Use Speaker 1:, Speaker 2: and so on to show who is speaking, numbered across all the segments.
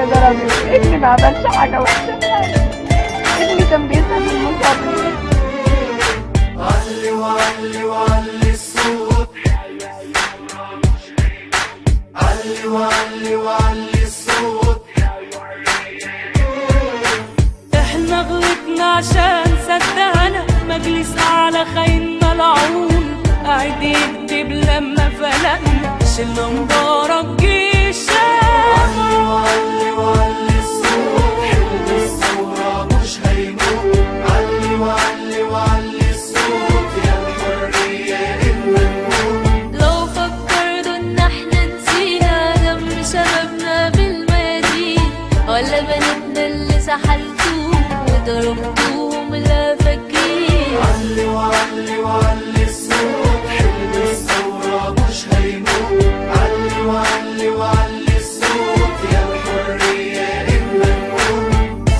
Speaker 1: حاجة ضربني، ابني ما عملش حاجة وحشة، ابني كان بيسأل المصابين.
Speaker 2: علي وعلي وعلي الصوت، علي وعلي وعلي الصوت.
Speaker 3: احنا غلطنا عشان صدقنا مجلس على خاين ملعون، قاعد يكتب لما فلقنا شلة مبارك جيشان.
Speaker 2: علي وعلي وعلي الصوت، حلم الثورة مش هيموت. علي وعلي وعلي الصوت، يا الحرية إما نموت.
Speaker 4: لو فكرتوا ان احنا نسينا دم شبابنا بالميادين، ولا بناتنا اللي سحلتوهم وضربتوهم لا فاكرين.
Speaker 2: علي وعلي وعلي الصوت، حلم الثورة مش هيموت. علي وعلي وعلي الصوت، يا الحرية إما نموت.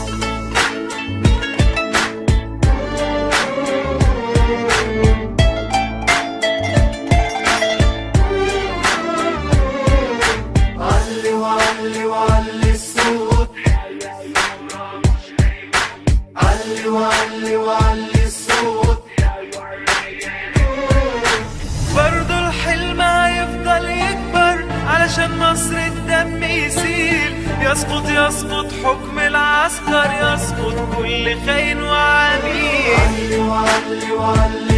Speaker 2: علي وعلي وعلي الصوت، علي وعلي وعلي الصوت. برضو الحلم هيفضل يكبر علشان مصر الدم يسيل. يسقط يسقط حكم العسكر، يسقط كل خاين وعميل. علي وعلي وعلي